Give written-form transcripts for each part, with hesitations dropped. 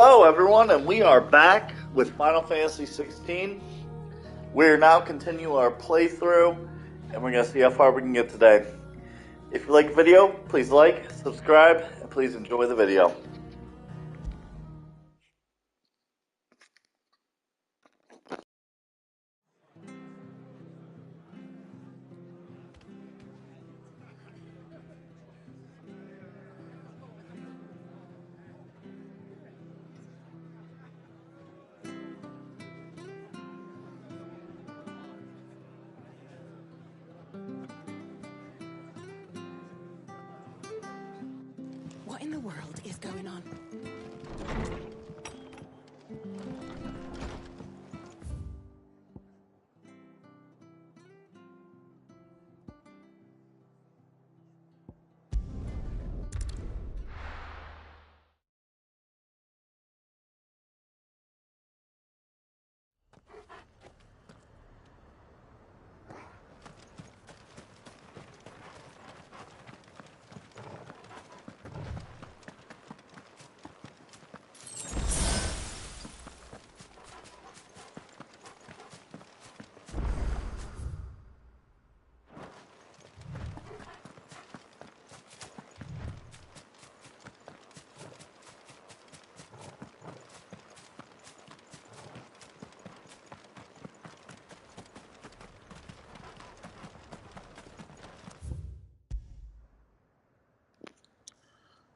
Hello, everyone, and we are back with Final Fantasy XVI. We're now continuing our playthrough, and we're going to see how far we can get today. If you like the video, please like, subscribe, and please enjoy the video. What in the world is going on?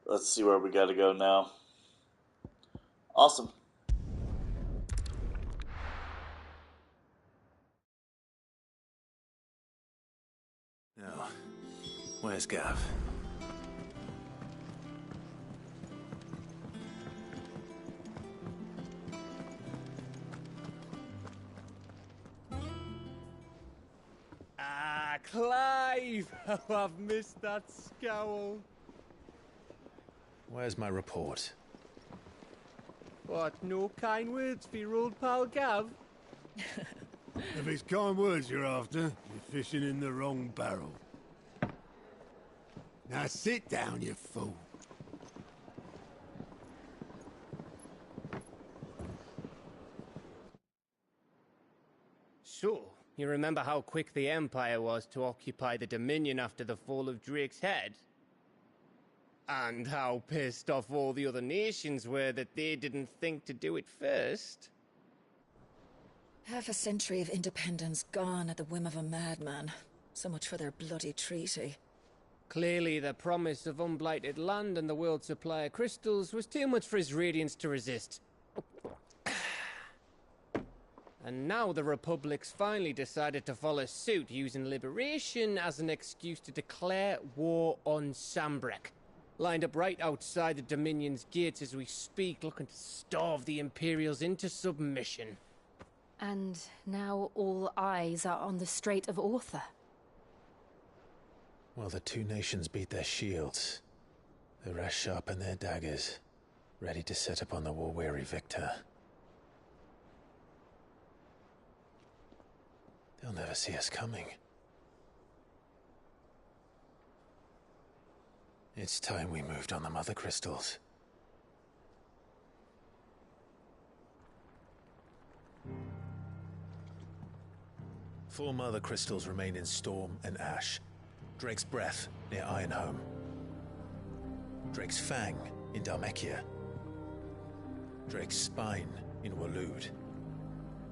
Let's see where we got to go now. Awesome. Now, where's Gav? Ah, Clive! How I've missed that scowl. Where's my report? What, no kind words for your old pal Gav? If it's kind words you're after, you're fishing in the wrong barrel. Now sit down, you fool. So, you remember how quick the Empire was to occupy the Dominion after the fall of Drake's head? And how pissed off all the other nations were that they didn't think to do it first? Half a century of independence gone at the whim of a madman. So much for their bloody treaty. Clearly, the promise of unblighted land and the world's supply of crystals was too much for his radiance to resist. And now the Republic's finally decided to follow suit, using liberation as an excuse to declare war on Sanbreque. Lined up right outside the Dominion's gates as we speak, looking to starve the Imperials into submission. And now all eyes are on the Strait of Author. Well, the two nations beat their shields. The rest sharpen their daggers, ready to set upon the war-weary victor. They'll never see us coming. It's time we moved on the Mother Crystals. Four Mother Crystals remain in Storm and Ash. Drake's Breath near Ironhome. Drake's Fang in Dhalmekia. Drake's Spine in Waloed.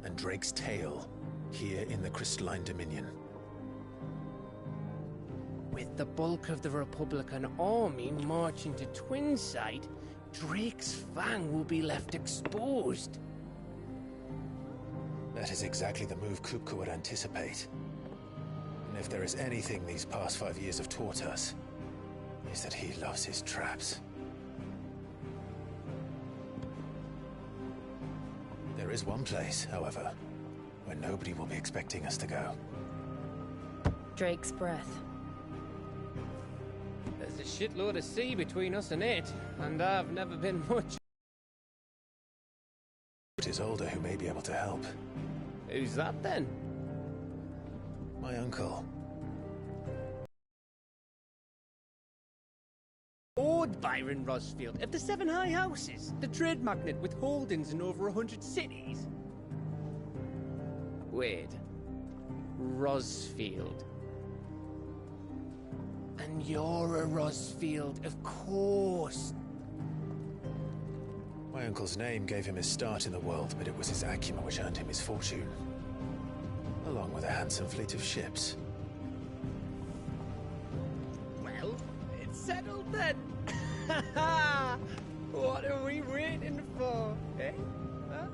And Drake's Tail here in the Crystalline Dominion. With the bulk of the Republican army marching to Twinside, Drake's Fang will be left exposed. That is exactly the move Kupka would anticipate. And if there is anything these past 5 years have taught us, is that he loves his traps. There is one place, however, where nobody will be expecting us to go. Drake's Breath. There's a shitload of sea between us and it, and I've never been much. It is older who may be able to help. Who's that then? My uncle. Lord Byron Rosfield of the Seven High Houses, the trade magnate with holdings in over 100 cities. Wait. Rosfield. And you're a Rosfield, of course. My uncle's name gave him his start in the world, but it was his acumen which earned him his fortune. Along with a handsome fleet of ships. Well, it's settled then. What are we waiting for, eh? Huh?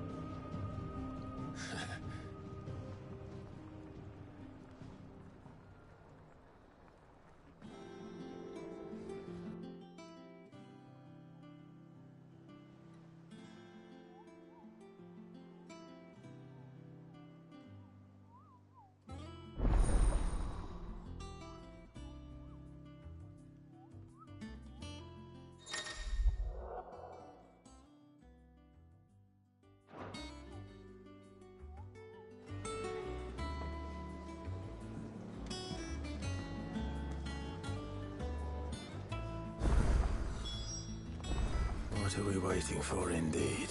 What are we waiting for, indeed?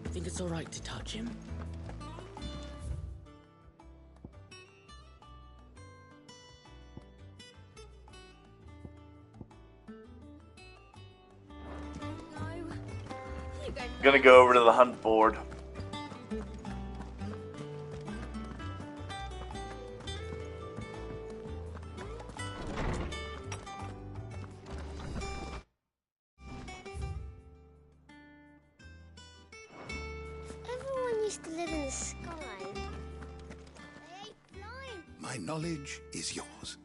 Think it's all right to touch him? Gonna go over to the hunt board. Everyone used to live in the sky. They ain't flying. My knowledge is yours.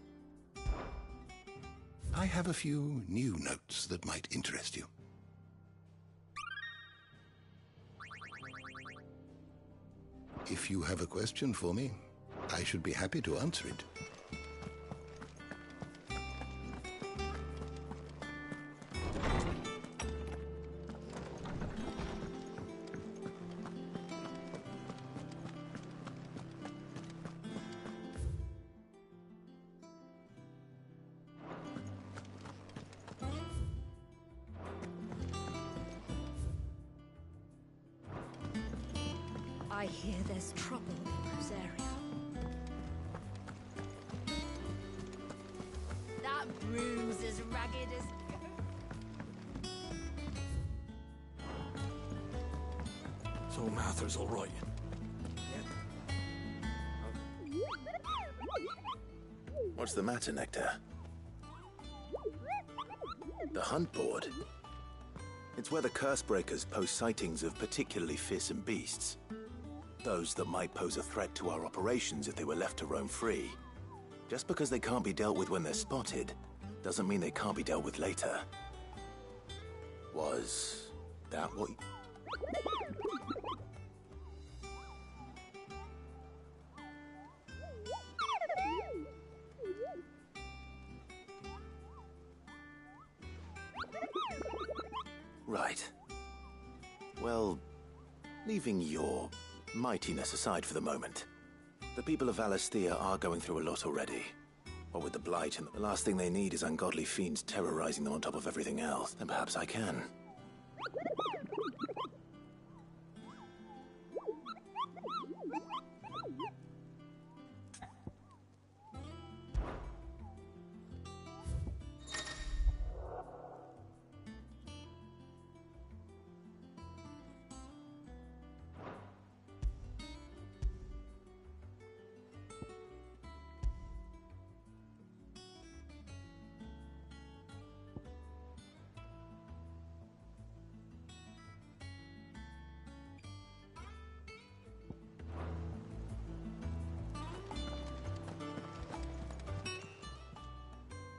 I have a few new notes that might interest you. If you have a question for me, I should be happy to answer it. I hear there's trouble in Rosaria. That broom's as ragged as... So Mather's all right. What's the matter, Nectar? The hunt board? It's where the Cursebreakers post sightings of particularly fearsome beasts. Those that might pose a threat to our operations if they were left to roam free. Just because they can't be dealt with when they're spotted, doesn't mean they can't be dealt with later. Was that what... Right. Well, leaving your mightiness aside for the moment, the people of Valisthea are going through a lot already. What with the Blight, and the last thing they need is ungodly fiends terrorizing them on top of everything else. Then perhaps I can.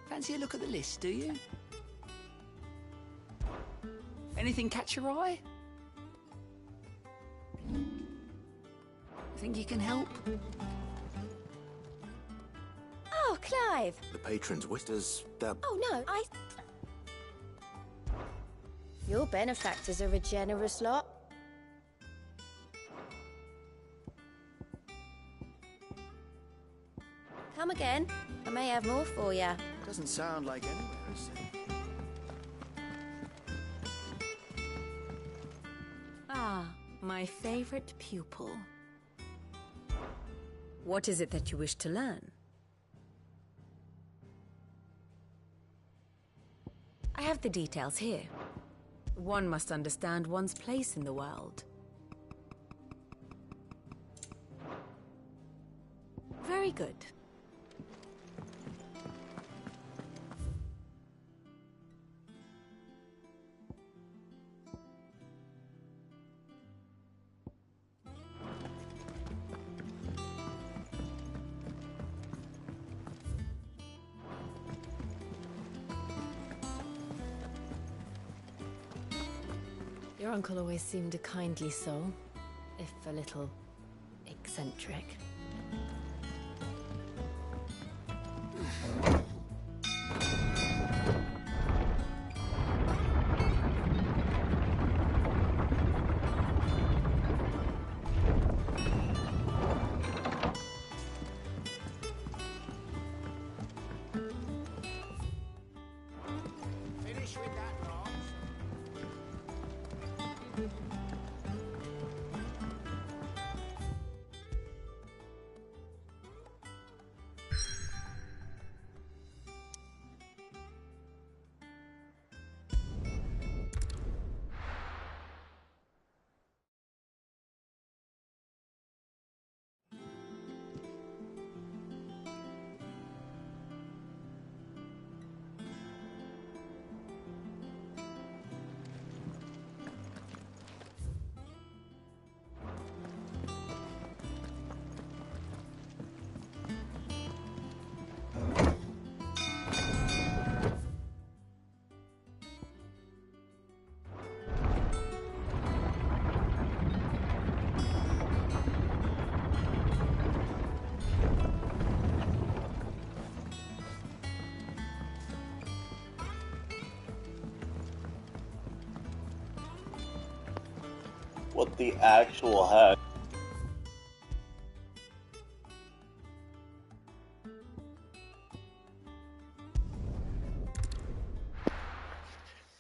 Fancy a look at the list, do you? Anything catch your eye? Think you can help? Oh, Clive! The patrons whispers that... Oh, no, Your benefactors are a generous lot. Come again. I may have more for you. Doesn't sound like anywhere is safe. My favorite pupil. What is it that you wish to learn? I have the details here. One must understand one's place in the world. Very good. Your uncle always seemed a kindly soul, if a little eccentric. Finish with that, Ross. What the actual heck?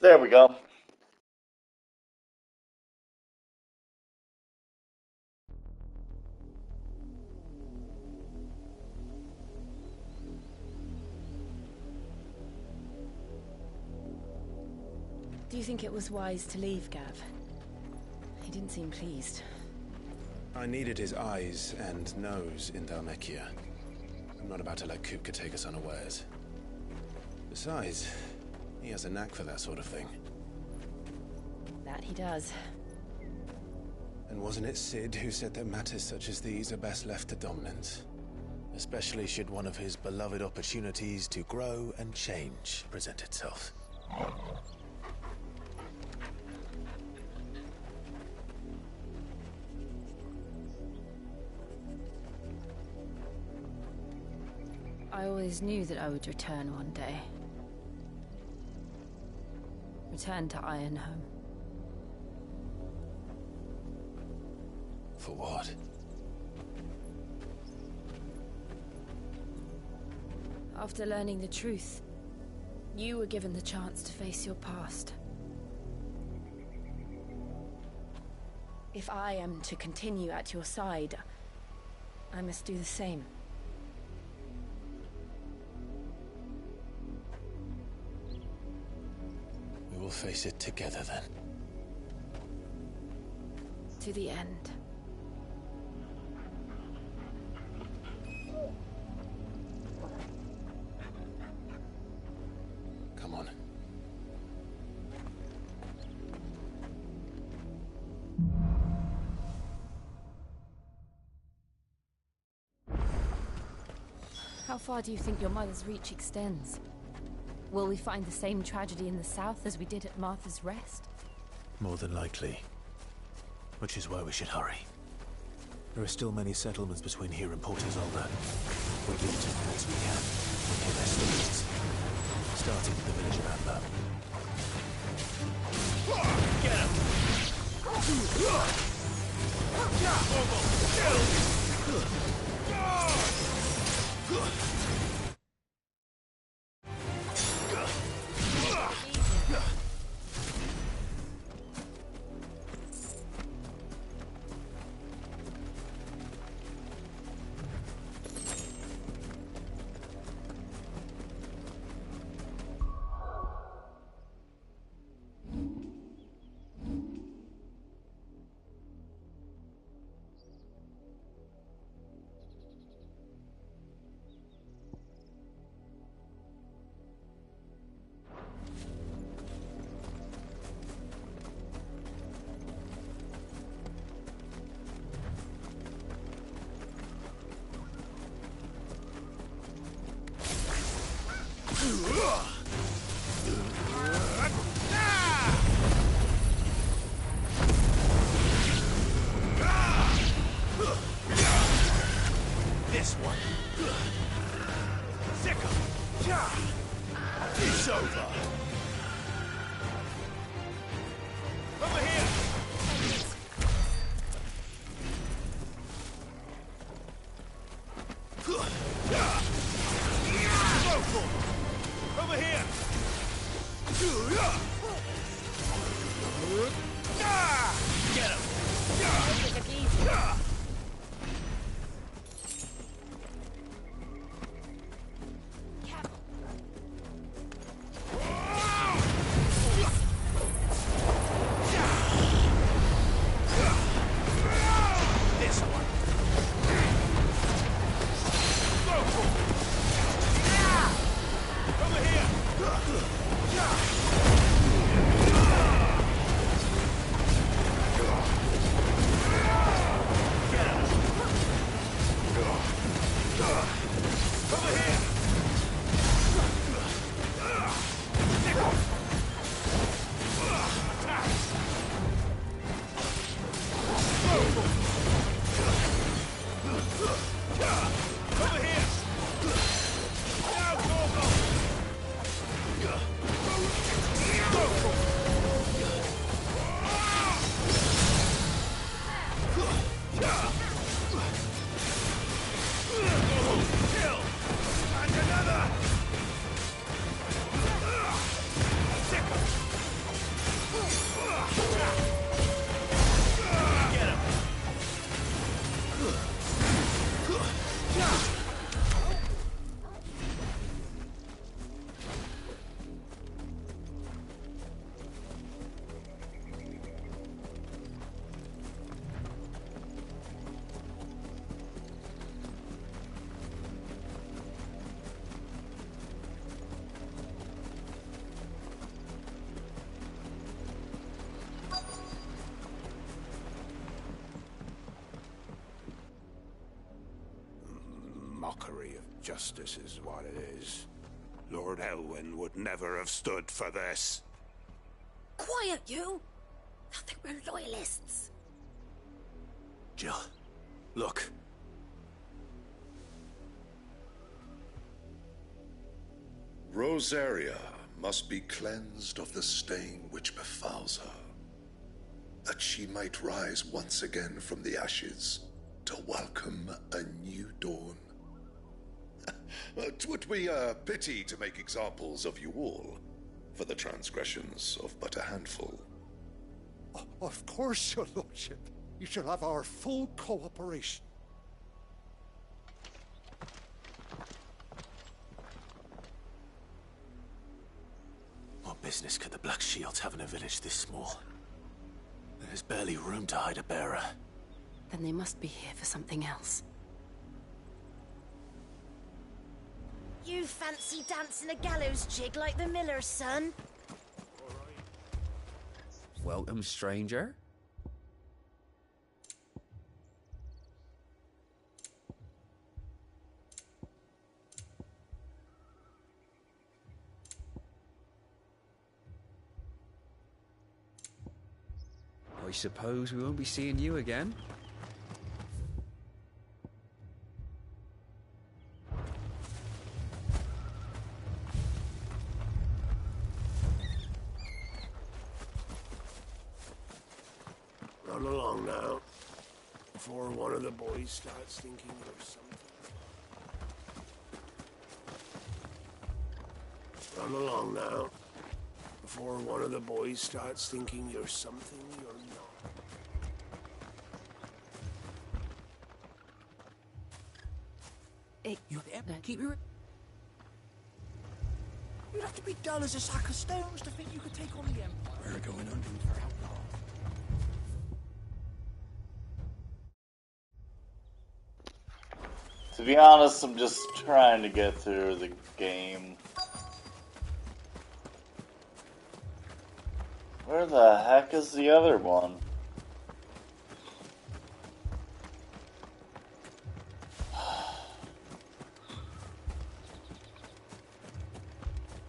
There we go. Do you think it was wise to leave, Gav? He didn't seem pleased. I needed his eyes and nose in Dhalmekia. I'm not about to let Kupka take us unawares. Besides, he has a knack for that sort of thing. That he does. And wasn't it Sid who said that matters such as these are best left to dominance? Especially should one of his beloved opportunities to grow and change present itself. I always knew that I would return one day. Return to Ironhome. For what? After learning the truth, you were given the chance to face your past. If I am to continue at your side, I must do the same. We will face it together then. To the end. Come on. How far do you think your mother's reach extends? Will we find the same tragedy in the south as we did at Martha's Rest? More than likely. Which is why we should hurry. There are still many settlements between here and Port Isolde. We need to do as we can. Near their streets. Starting with the village of Amber. Get him! This one. Sickle! It's over! Over here! Over here! Get him! Take it easy. This one. Over here! Mockery of justice is what it is. Lord Elwyn would never have stood for this. Quiet, you! I think we're loyalists. Jill, look. Rosaria must be cleansed of the stain which befouls her, that she might rise once again from the ashes to welcome a new dawn. 'Twould be a pity to make examples of you all, for the transgressions of but a handful. Of course, your lordship. You shall have our full cooperation. What business could the Black Shields have in a village this small? There's barely room to hide a bearer. Then they must be here for something else. You fancy dancing a gallows jig like the miller's son? Welcome, stranger. I suppose we won't be seeing you again. Run along now, before one of the boys starts thinking you're something. Run along now, before one of the boys starts thinking you're something you're not. You keep your... You'd have to be dull as a sack of stones to think you could take on the Empire. We're going hunting for outlaws. To be honest, I'm just trying to get through the game. Where the heck is the other one?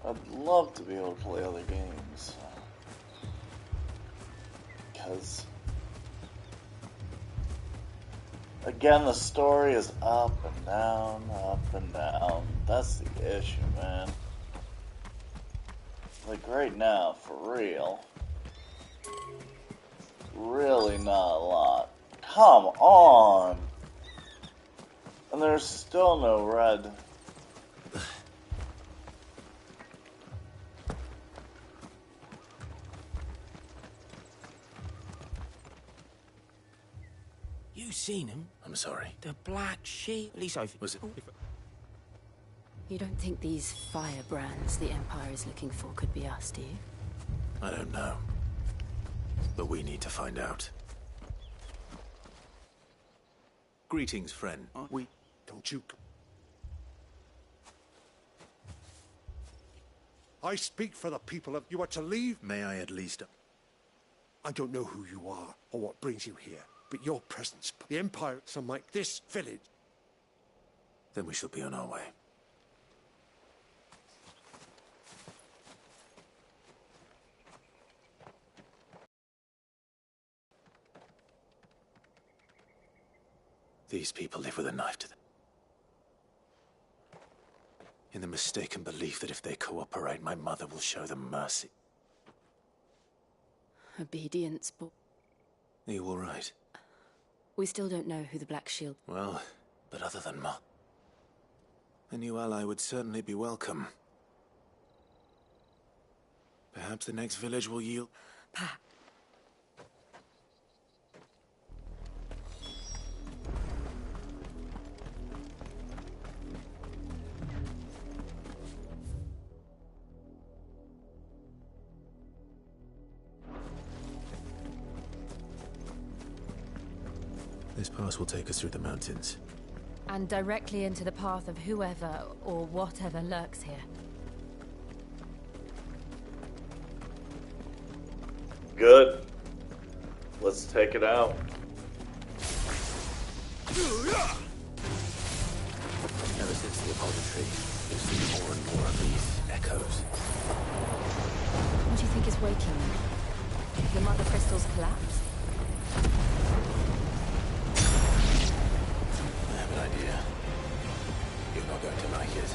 I'd love to be able to play other games. Because Again, the story is up and down, up and down. That's the issue, man. Like right now, for real. Really not a lot. Come on! And there's still no red. You seen him? I'm sorry. The Black Sheep? At least I... Was it? You don't think these firebrands the Empire is looking for could be us, do you? I don't know. But we need to find out. Greetings, friend. We... Don't you... I speak for the people of... You are to leave? May I at least... I don't know who you are or what brings you here, but your presence, the Empire, some like this village... Then we shall be on our way. These people live with a knife to them. In the mistaken belief that if they cooperate, my mother will show them mercy. Obedience, but... Are you all right? We still don't know who the Black Shield... Well, but other than Ma, a new ally would certainly be welcome. Perhaps the next village will yield... This pass will take us through the mountains. And directly into the path of whoever or whatever lurks here. Good. Let's take it out. Ever since the Apollo tree, we've seen more and more of these echoes. What do you think is waking them? The Mother Crystal's collapse? I have an idea. You're not going to like it.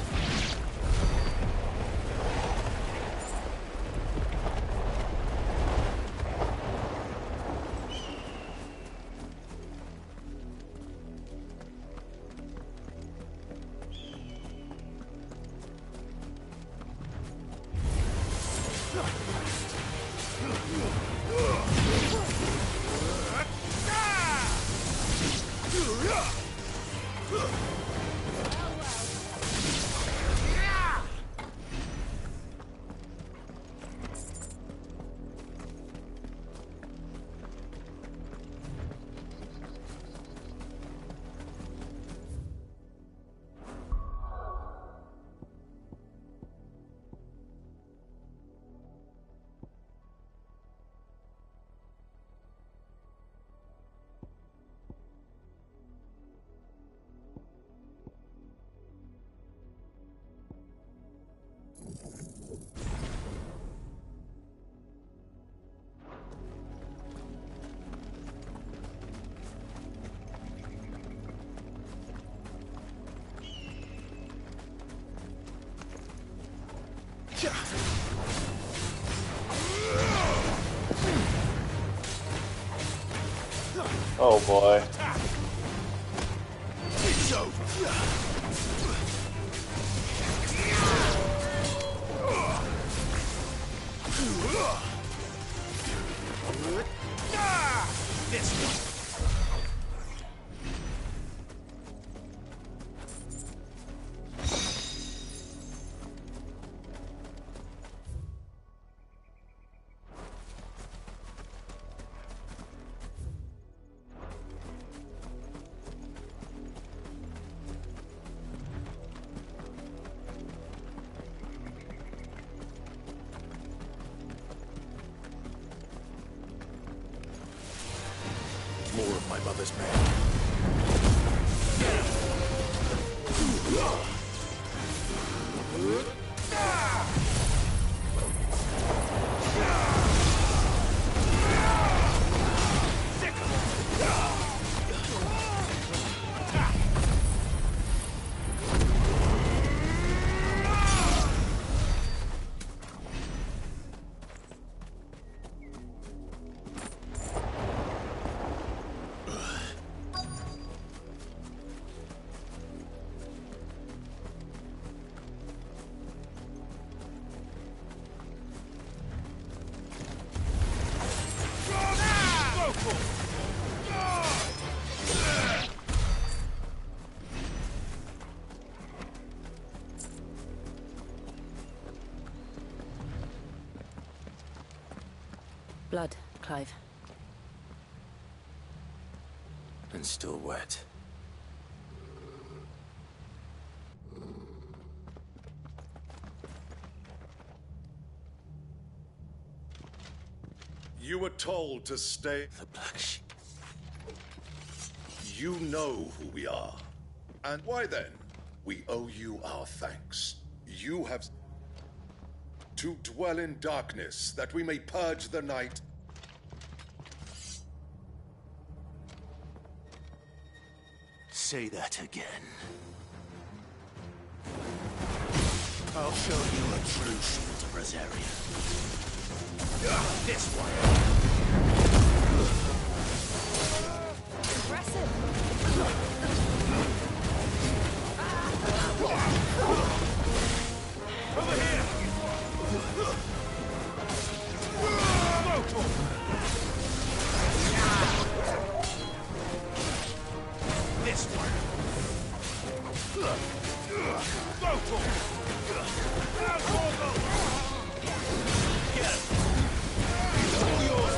Oh boy. It's over. This one. More of my mother's men. Clive. And still wet. You were told to stay. The Black Sheep. You know who we are. And why then? We owe you our thanks. You have to dwell in darkness, that we may purge the night. Say that again. I'll show you a true shield to Brazaria. This one. Impressive. Over here! This one. Get him. It's all yours,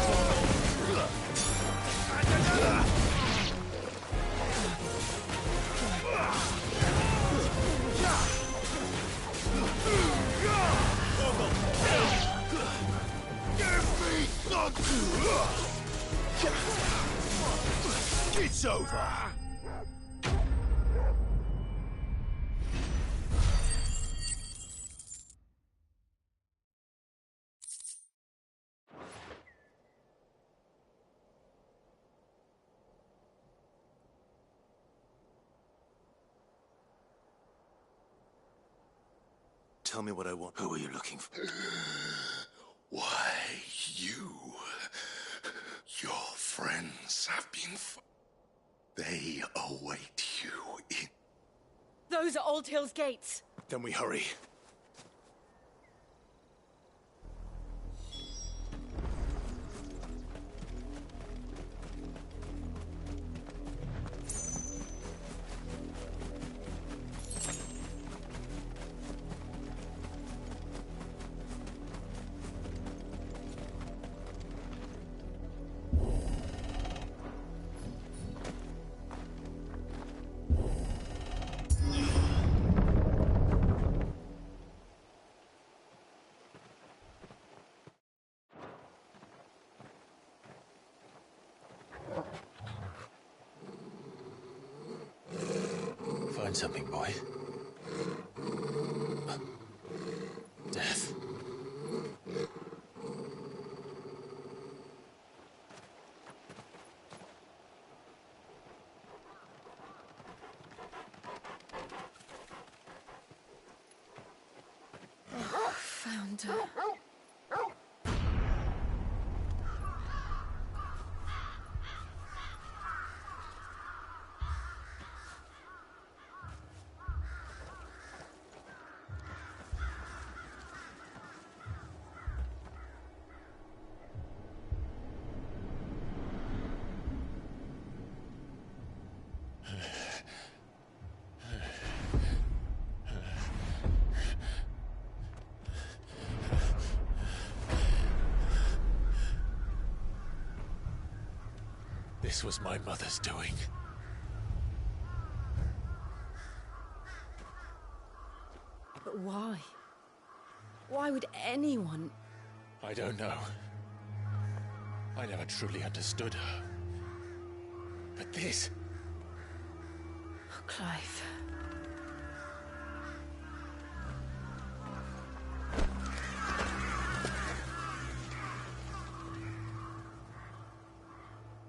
It's over! Tell me what I want. Who are you looking for? Why, your friends have been. They await you in. Those are Old Hill's gates. Then we hurry. Find something, boy. Death. Found her. This was my mother's doing. But why? Why would anyone... I don't know. I never truly understood her. But this... Oh, Clive.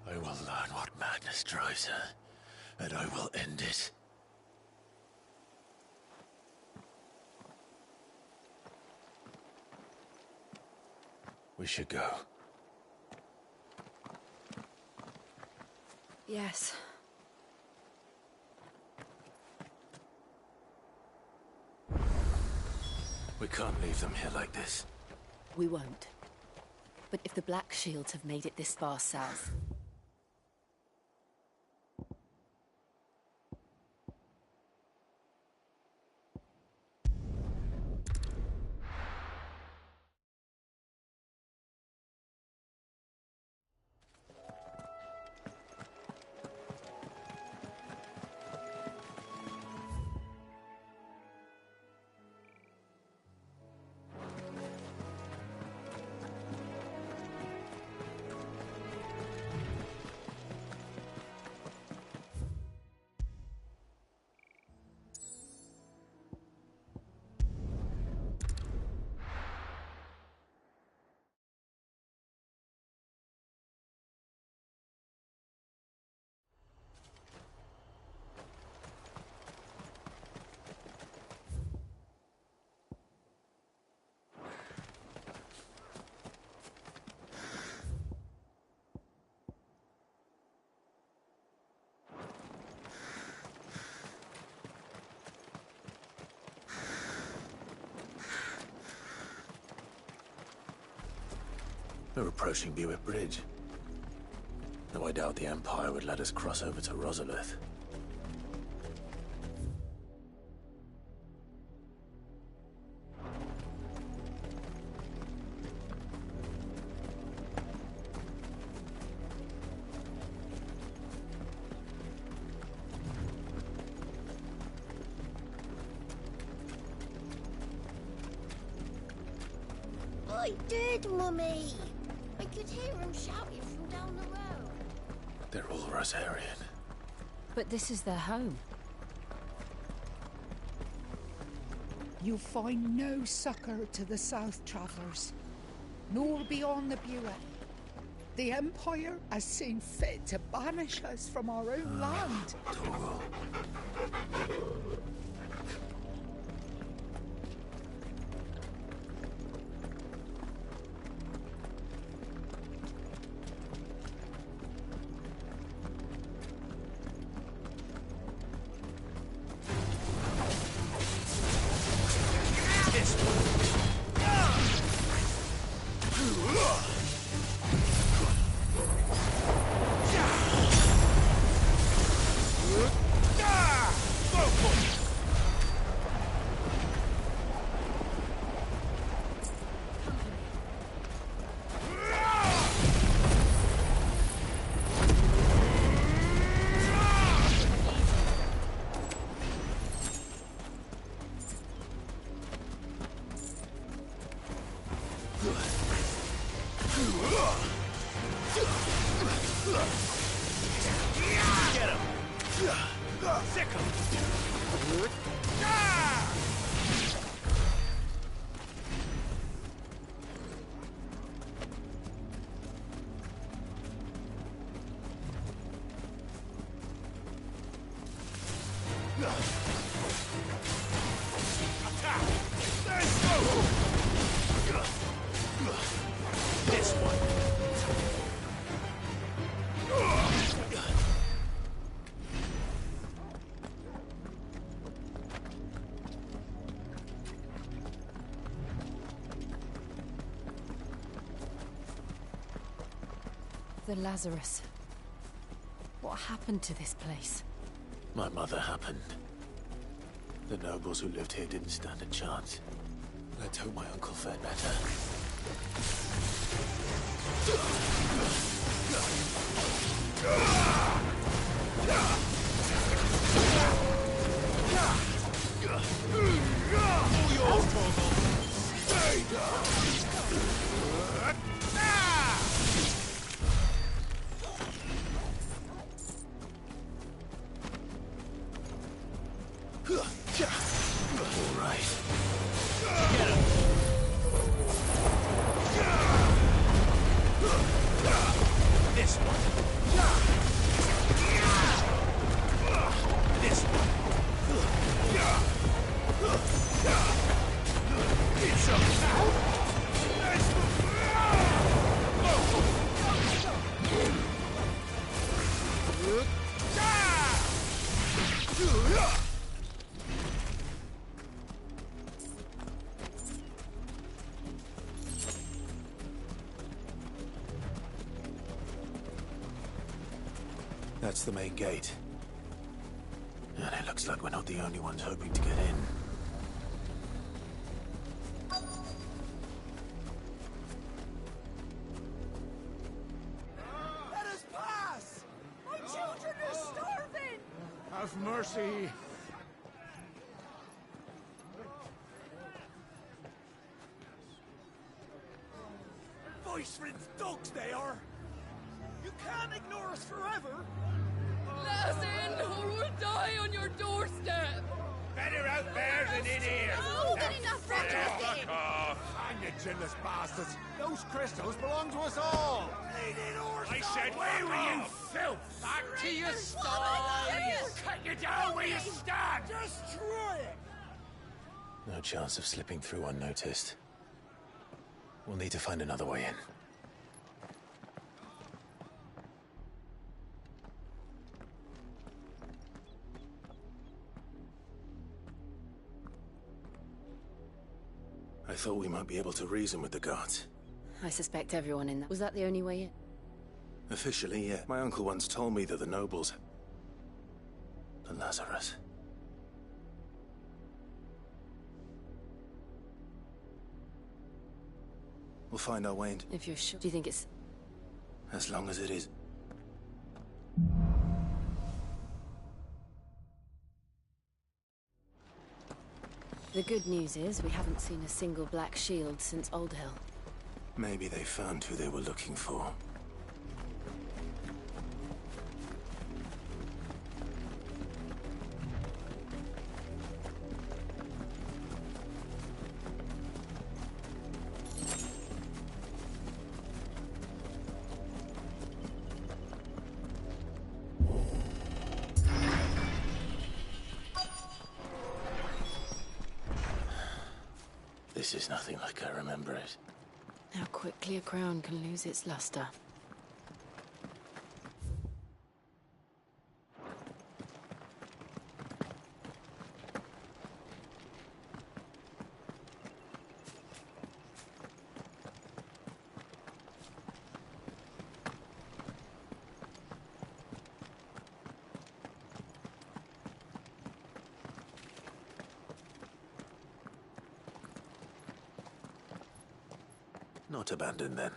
I will learn what madness drives her, and I will end it. We should go. Yes. We can't leave them here like this. We won't. But if the Black Shields have made it this far south, We're approaching Buick Bridge. Though I doubt the Empire would let us cross over to Rosalith. I did, Mummy. I could hear him shouting from down the road. They're all Rosarian. But this is their home. You find no succor to the South Travellers, nor beyond the Buet. The Empire has seen fit to banish us from our own land. Torgal. The Lazarus. What happened to this place? My mother happened. The nobles who lived here didn't stand a chance. Let's hope my uncle fared better. That's the main gate. And it looks like we're not the only ones hoping to get in. Let us pass! My children are starving! Have mercy. Voice-rinsed dogs they are! You can't ignore us forever! Let us in, or we'll die on your doorstep! Better out there than in here! Oh, good enough, Fuck off! Hang you chinless bastards! Those crystals belong to us all! I said, away with you, filth! Back to your stalls! Cut you down where you stand! Destroy it! No chance of slipping through unnoticed. We'll need to find another way in. I thought we might be able to reason with the guards. I suspect everyone in that. Was that the only way in? Officially, yeah. My uncle once told me that the nobles... The Lazarus. We'll find our way in. If you're sure. Do you think it's... As long as it is. The good news is we haven't seen a single black shield since Old Hill. Maybe they found who they were looking for. This is nothing like I remember it. How quickly a crown can lose its luster. Not abandoned, then.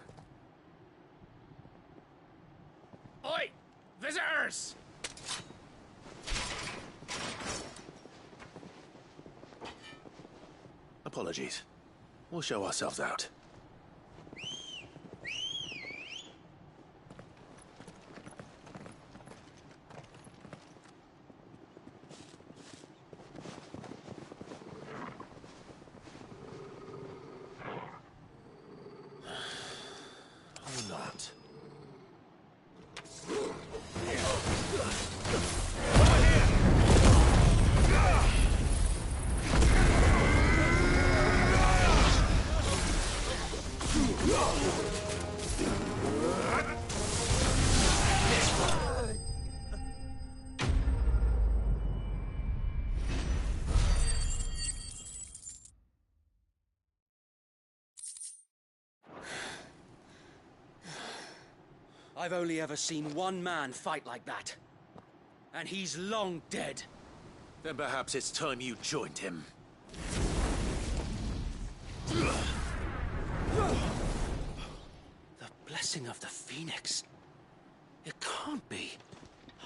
Oi! Visitors! Apologies. We'll show ourselves out. I've only ever seen one man fight like that. And he's long dead. Then perhaps it's time you joined him. The blessing of the Phoenix. It can't be.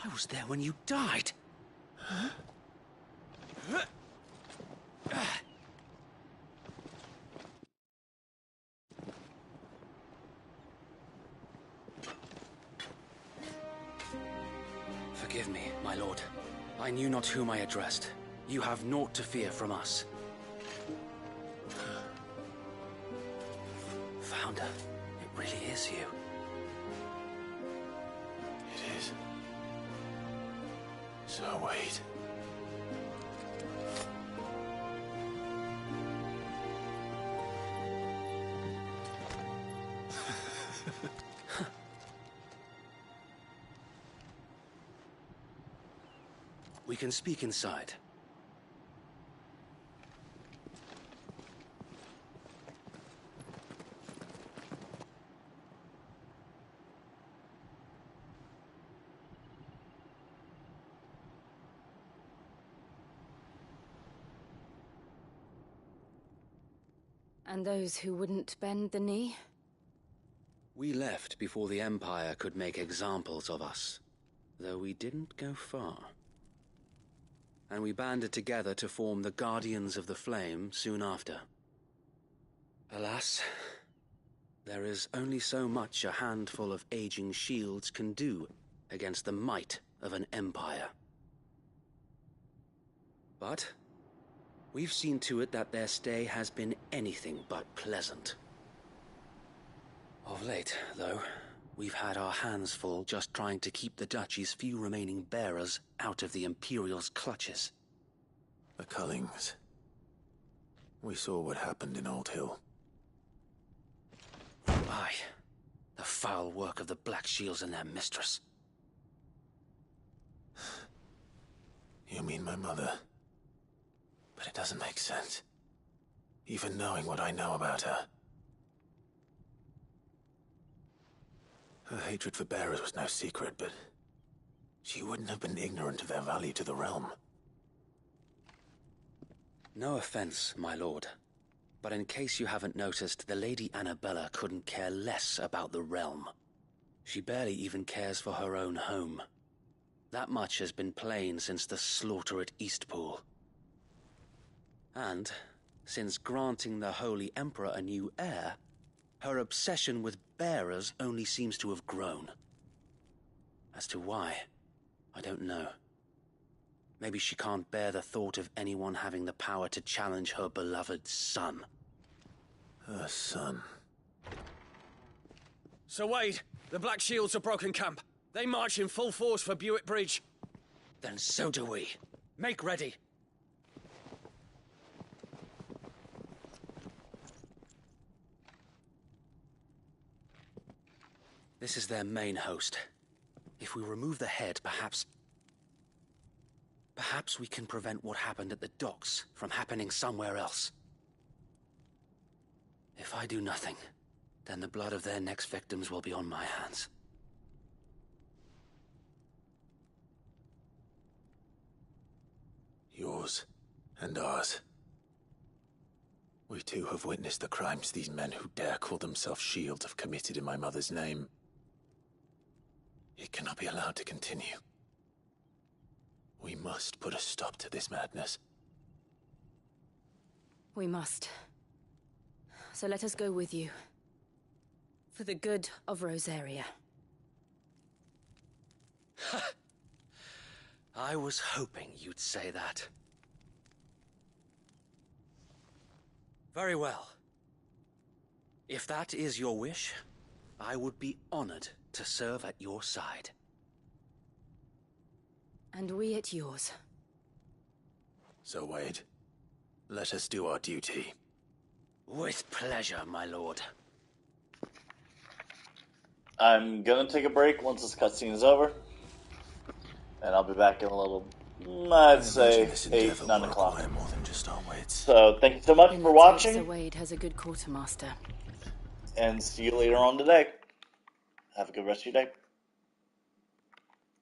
I was there when you died. Huh? Forgive me, my lord. I knew not whom I addressed. You have naught to fear from us. Founder, it really is you. It is. So wait. We can speak inside. And those who wouldn't bend the knee? We left before the Empire could make examples of us, though we didn't go far. And we banded together to form the Guardians of the Flame soon after. Alas, there is only so much a handful of aging shields can do against the might of an empire. But we've seen to it that their stay has been anything but pleasant. Of late, though, we've had our hands full just trying to keep the Duchy's few remaining bearers out of the Imperial's clutches. The Cullings. We saw what happened in Old Hill. Aye. The foul work of the Black Shields and their mistress. You mean my mother? But it doesn't make sense. Even knowing what I know about her. Her hatred for bearers was no secret, but she wouldn't have been ignorant of their value to the realm. No offense, my lord, but in case you haven't noticed, the Lady Annabella couldn't care less about the realm. She barely even cares for her own home. That much has been plain since the slaughter at Eastpool. And, since granting the Holy Emperor a new heir, her obsession with bearers only seems to have grown. As to why, I don't know. Maybe she can't bear the thought of anyone having the power to challenge her beloved son. Her son. Sir Wade, the Black Shields have broken camp. They march in full force for Buick Bridge. Then so do we. Make ready. This is their main host. If we remove the head, perhaps we can prevent what happened at the docks from happening somewhere else. If I do nothing, then the blood of their next victims will be on my hands. Yours and ours. We too have witnessed the crimes these men who dare call themselves Shield have committed in my mother's name. It cannot be allowed to continue. We must put a stop to this madness. We must. So let us go with you. For the good of Rosaria. I was hoping you'd say that. Very well. If that is your wish, I would be honored to serve at your side. And we at yours. So, Wade, let us do our duty. With pleasure, my lord. I'm gonna take a break once this cutscene is over. And I'll be back in a little, I'd say 8, 9 o'clock. More than just our wits. So, thank you so much for watching. Sir Wade has a good quartermaster. And see you later on today. Have a good rest of your day.